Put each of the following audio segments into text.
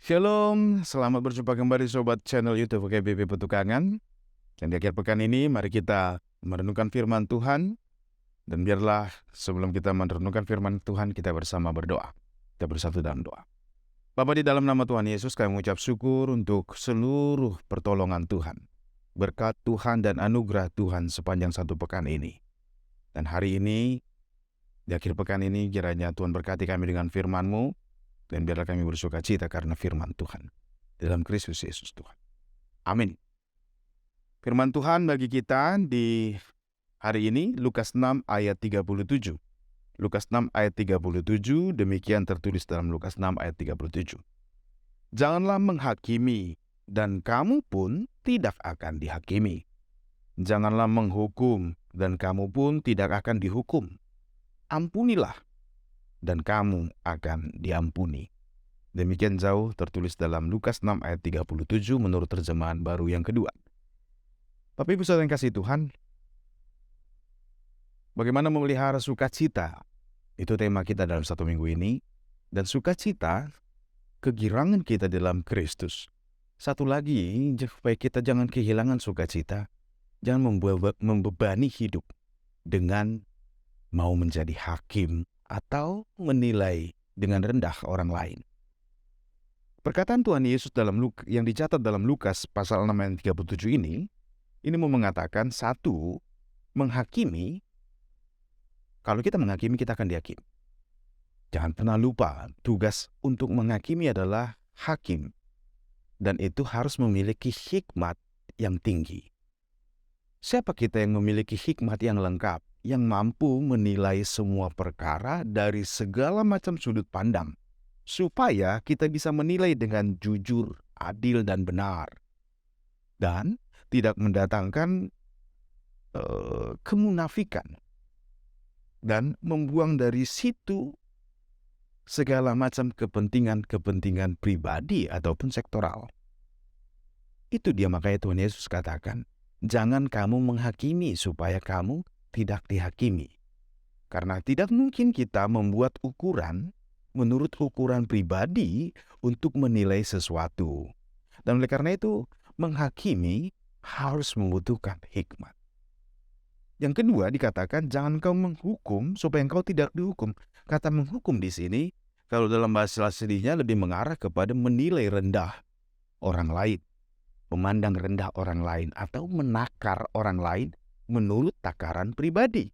Shalom, selamat berjumpa kembali Sobat channel YouTube GBB Petukangan. Dan di akhir pekan ini mari kita merenungkan firman Tuhan. Dan biarlah sebelum kita merenungkan firman Tuhan, kita bersama berdoa. Kita bersatu dalam doa. Bapa, di dalam nama Tuhan Yesus kami mengucap syukur untuk seluruh pertolongan Tuhan, berkat Tuhan dan anugerah Tuhan sepanjang satu pekan ini. Dan hari ini, di akhir pekan ini, kiranya Tuhan berkati kami dengan firman-Mu. Dan biarlah kami bersuka cita karena firman Tuhan. Dalam Kristus Yesus Tuhan. Amin. Firman Tuhan bagi kita di hari ini, Lukas 6 ayat 37. Lukas 6 ayat 37, demikian tertulis dalam Lukas 6 ayat 37. Janganlah menghakimi, dan kamu pun tidak akan dihakimi. Janganlah menghukum, dan kamu pun tidak akan dihukum. Ampunilah, dan kamu akan diampuni. Demikian jauh tertulis dalam Lukas 6 ayat 37 menurut terjemahan baru yang kedua. Bapak Ibu Saudara yang kasih Tuhan, bagaimana memelihara sukacita? Itu tema kita dalam satu minggu ini. Dan sukacita, kegirangan kita dalam Kristus. Satu lagi, supaya kita jangan kehilangan sukacita, jangan membebani hidup dengan mau menjadi hakim atau menilai dengan rendah orang lain. Perkataan Tuhan Yesus yang dicatat dalam Lukas pasal 6 ayat 37 ini mau mengatakan, satu, menghakimi. Kalau kita menghakimi, kita akan dihakimi. Jangan pernah lupa, tugas untuk menghakimi adalah hakim. Dan itu harus memiliki hikmat yang tinggi. Siapa kita yang memiliki hikmat yang lengkap, yang mampu menilai semua perkara dari segala macam sudut pandang, supaya kita bisa menilai dengan jujur, adil, dan benar, dan tidak mendatangkan kemunafikan, dan membuang dari situ segala macam kepentingan pribadi ataupun sektoral. Itu dia makanya Tuhan Yesus katakan, jangan kamu menghakimi supaya kamu tidak dihakimi. Karena tidak mungkin kita membuat ukuran menurut ukuran pribadi untuk menilai sesuatu. Dan oleh karena itu, menghakimi harus membutuhkan hikmat. Yang kedua dikatakan, jangan kau menghukum supaya engkau tidak dihukum. Kata menghukum di sini, kalau dalam bahasa aslinya lebih mengarah kepada menilai rendah orang lain, memandang rendah orang lain, atau menakar orang lain menurut takaran pribadi.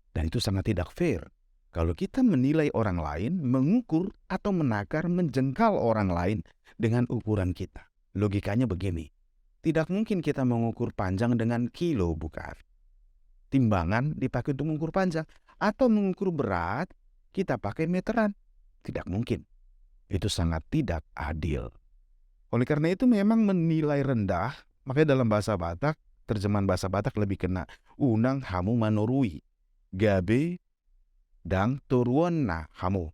Dan itu sangat tidak fair. Kalau kita menilai orang lain, mengukur atau menakar, menjengkal orang lain dengan ukuran kita. Logikanya begini, tidak mungkin kita mengukur panjang dengan kilo, bukan. Timbangan dipakai untuk mengukur panjang. Atau mengukur berat, kita pakai meteran. Tidak mungkin. Itu sangat tidak adil. Oleh karena itu memang menilai rendah, makanya dalam bahasa Batak, terjemahan bahasa Batak lebih kena, unang hamu manurui, gabe dan turuana hamu.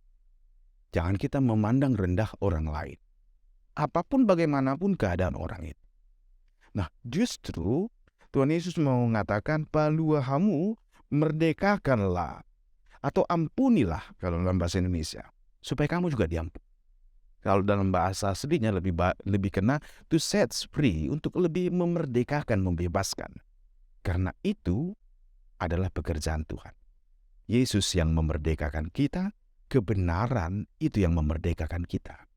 Jangan kita memandang rendah orang lain. Apapun bagaimanapun keadaan orang itu. Nah, justru Tuhan Yesus mau mengatakan, palua hamu, merdekakanlah, atau ampunilah kalau dalam bahasa Indonesia, supaya kamu juga diampuni. Kalau dalam bahasa aslinya lebih kena to set free, untuk lebih memerdekakan, membebaskan. Karena itu adalah pekerjaan Tuhan. Yesus yang memerdekakan kita, kebenaran itu yang memerdekakan kita.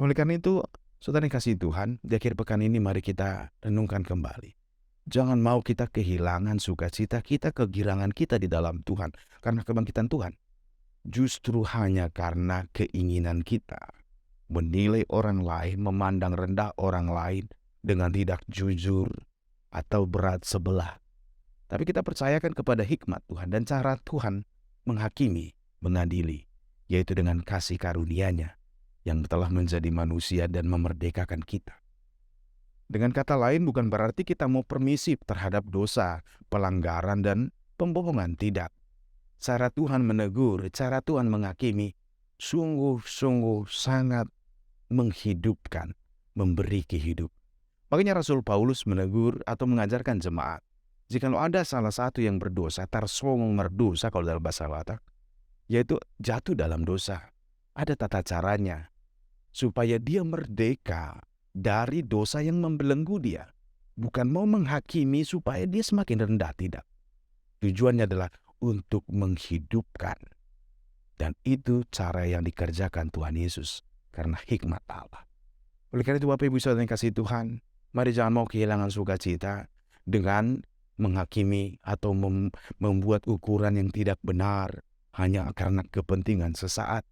Oleh karena itu, saudara yang kasih Tuhan, di akhir pekan ini mari kita renungkan kembali. Jangan mau kita kehilangan sukacita kita, kegirangan kita di dalam Tuhan karena kebangkitan Tuhan. Justru hanya karena keinginan kita menilai orang lain, memandang rendah orang lain dengan tidak jujur atau berat sebelah. Tapi kita percayakan kepada hikmat Tuhan dan cara Tuhan menghakimi, mengadili, yaitu dengan kasih karunia-Nya yang telah menjadi manusia dan memerdekakan kita. Dengan kata lain, bukan berarti kita mau permisif terhadap dosa, pelanggaran, dan pembohongan, tidak. Cara Tuhan menegur, cara Tuhan menghakimi, sungguh-sungguh sangat menghidupkan, memberi kehidupan. Makanya Rasul Paulus menegur atau mengajarkan jemaat, jikalau ada salah satu yang berdosa, tarsomong merdosa kalau dalam bahasa Batak, yaitu jatuh dalam dosa, ada tata caranya. supaya dia merdeka dari dosa yang membelenggu dia. Bukan mau menghakimi supaya dia semakin rendah, tidak. Tujuannya adalah untuk menghidupkan. Dan itu cara yang dikerjakan Tuhan Yesus karena hikmat Allah. Oleh karena itu Bapak Ibu Saudara yang kasih Tuhan, mari jangan mau kehilangan sukacita dengan menghakimi atau membuat ukuran yang tidak benar hanya karena kepentingan sesaat.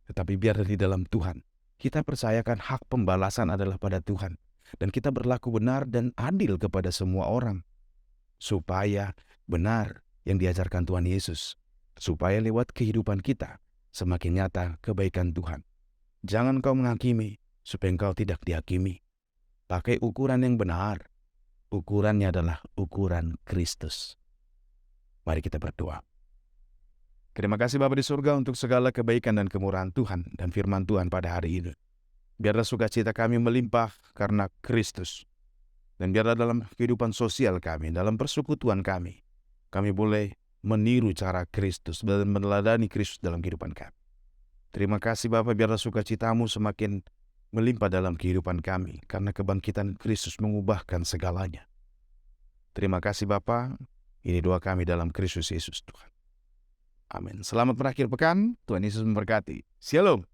Tetapi biar di dalam Tuhan, kita percayakan hak pembalasan adalah pada Tuhan. Dan kita berlaku benar dan adil kepada semua orang. Supaya benar yang diajarkan Tuhan Yesus. Supaya lewat kehidupan kita semakin nyata kebaikan Tuhan. Jangan kau menghakimi supaya engkau tidak dihakimi. Pakai ukuran yang benar. Ukurannya adalah ukuran Kristus. Mari kita berdoa. Terima kasih Bapa di surga untuk segala kebaikan dan kemurahan Tuhan dan firman Tuhan pada hari ini. Biarlah sukacita kami melimpah karena Kristus. Dan biarlah dalam kehidupan sosial kami, dalam persekutuan kami boleh meniru cara Kristus dan meneladani Kristus dalam kehidupan kami. Terima kasih Bapa, biarlah sukacitamu semakin melimpah dalam kehidupan kami, karena kebangkitan Kristus mengubahkan segalanya. Terima kasih Bapa, ini doa kami dalam Kristus Yesus Tuhan. Amin. Selamat berakhir pekan, Tuhan Yesus memberkati. Shalom.